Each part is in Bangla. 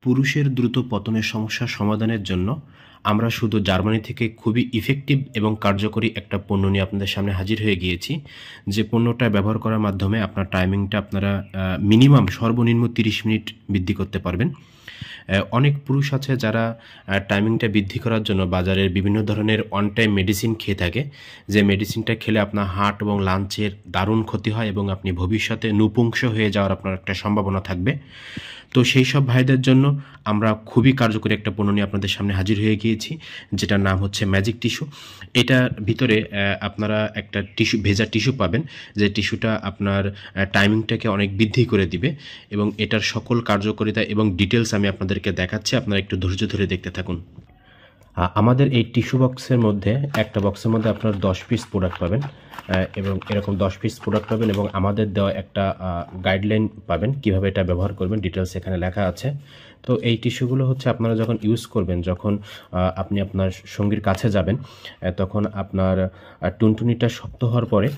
পুরুষের দ্রুত পতনের সমস্যা সমাধানের জন্য আমরা শুধু জার্মানি থেকে খুবই ইফেক্টিভ এবং কার্যকরী একটা পণ্য নিয়ে আপনাদের সামনে হাজির হয়ে গিয়েছি। যে পণ্যটা ব্যবহার করার মাধ্যমে আপনার টাইমিংটা আপনারা মিনিমাম সর্বনিম্ন 30 মিনিট বৃদ্ধি করতে পারবেন। অনেক পুরুষ আছে যারা টাইমিংটা বৃদ্ধি করার জন্য বাজারের বিভিন্ন ধরনের অন টাইম মেডিসিন খেয়ে থাকে, যে মেডিসিনটা খেলে আপনার হার্ট এবং লাঞ্চের দারুণ ক্ষতি হয় এবং আপনি ভবিষ্যতে নপুংস হয়ে যাওয়ার আপনার একটা সম্ভাবনা থাকবে। তো সেই সব ভাইদের জন্য আমরা খুবই কার্যকরী একটা পণ্য নিয়ে আপনাদের সামনে হাজির হয়ে গিয়েছি, যেটার নাম হচ্ছে ম্যাজিক টিস্যু। এটার ভিতরে আপনারা একটা ভেজা টিস্যু পাবেন, যে টিস্যুটা আপনার টাইমিংটাকে অনেক বৃদ্ধি করে দিবে এবং এটার সকল কার্যকারিতা এবং ডিটেলস আমি আপনাদেরকে দেখাচ্ছি। আপনারা একটু ধৈর্য ধরে দেখতে থাকুন। আমাদের এই টিস্যু বক্সের মধ্যে একটা বক্সের মধ্যে আপনারা 10 পিস প্রোডাক্ট পাবেন এবং এরকম 10 পিস প্রোডাক্ট পাবেন এবং আমাদের দেওয়া একটা গাইডলাইন পাবেন কিভাবে এটা ব্যবহার করবেন, ডিটেলস এখানে লেখা আছে। তো এই টিস্যুগুলো হচ্ছে আপনারা যখন ইউজ করবেন, যখন আপনি আপনার সঙ্গীর কাছে যাবেন, তখন আপনার টুনটুনিটা শক্ত হওয়ার পরে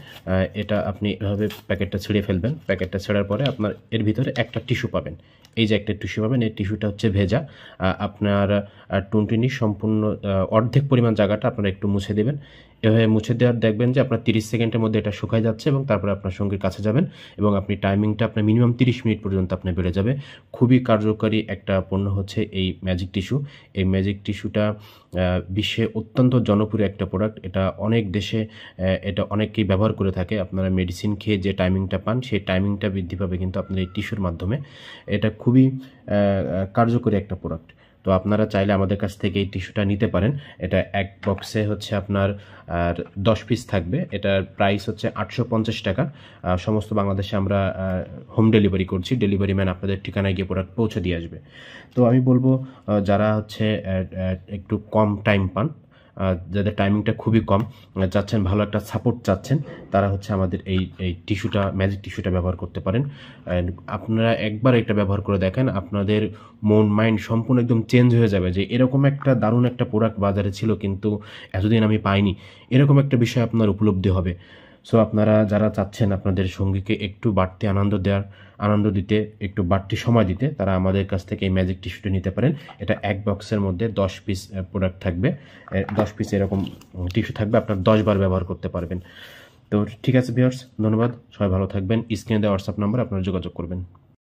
এটা আপনি এভাবে প্যাকেটটা ছিঁড়ে ফেলবেন। প্যাকেটটা ছেড়ার পরে আপনার এর ভিতরে একটা টিস্যু পাবেন। এই যে একটা টিস্যু পাবেন, এই টিস্যুটা হচ্ছে ভেজা। আপনার টুনটুনির সম্পূর্ণ অর্ধেক পরিমাণ জায়গাটা আপনারা একটু মুছে দেবেন। এভাবে মুছে দেওয়ার দেখবেন যে আপনার 30 সেকেন্ডের মধ্যে এটা শুকায় যাচ্ছে এবং তারপরে আপনার সঙ্গীর কাছে যাবেন এবং আপনি টাইমিংটা আপনার মিনিমাম 30 মিনিট পর্যন্ত আপনার বেড়ে যাবে। খুবই কার্যকরী একটা পণ্য হচ্ছে এই ম্যাজিক টিস্যু। এই ম্যাজিক টিস্যুটা বিশ্বে অত্যন্ত জনপ্রিয় একটা প্রোডাক্ট। এটা অনেক দেশে এটা অনেকেই ব্যবহার করে থাকে। আপনারা মেডিসিন খেয়ে যে টাইমিংটা পান, সেই টাইমিংটা বৃদ্ধি পাবে কিন্তু আপনার এই টিস্যুর মাধ্যমে। এটা খুবই কার্যকরী একটা প্রোডাক্ট। তো আপনারা চাইলে আমাদের কাছ থেকে এই টিস্যুটা নিতে পারেন। এটা এক বক্সে হচ্ছে আপনার 10 পিস থাকবে। এটার প্রাইস হচ্ছে 850 টাকা। সমস্ত বাংলাদেশে আমরা হোম ডেলিভারি করছি। ডেলিভারি ম্যান আপনাদের ঠিকানায় গিয়ে প্রোডাক্ট পৌঁছে দিয়ে আসবে। তো আমি বলবো যারা হচ্ছে একটু কম টাইম পান, যাদের টাইমিংটা খুবই কম, চাচ্ছেন ভালো একটা সাপোর্ট চাচ্ছেন, তারা হচ্ছে আমাদের এই টিস্যুটা, ম্যাজিক টিস্যুটা ব্যবহার করতে পারেন। আপনারা একবার এটা ব্যবহার করে দেখেন, আপনাদের মন মাইন্ড সম্পূর্ণ একদম চেঞ্জ হয়ে যাবে যে এরকম একটা দারুণ একটা প্রোডাক্ট বাজারে ছিল কিন্তু এতদিন আমি পাইনি, এরকম একটা বিষয় আপনার উপলব্ধি হবে। সো আপনারা যারা চাচ্ছেন আপনাদের সঙ্গীকে একটু বাড়তি আনন্দ দিতে, একটু বাড়তি সময় দিতে, তারা আমাদের কাছ থেকে এই ম্যাজিক টিস্যুটা নিতে পারেন। এটা এক বক্সের মধ্যে 10 পিস প্রোডাক্ট থাকবে। 10 পিস এরকম টিস্যু থাকবে, আপনার 10 বার ব্যবহার করতে পারবেন। তো ঠিক আছে ভিউয়ার্স, ধন্যবাদ, সবাই ভালো থাকবেন। স্ক্রিনে দেওয়া হোয়াটসঅ্যাপ নাম্বার আপনারা যোগাযোগ করবেন।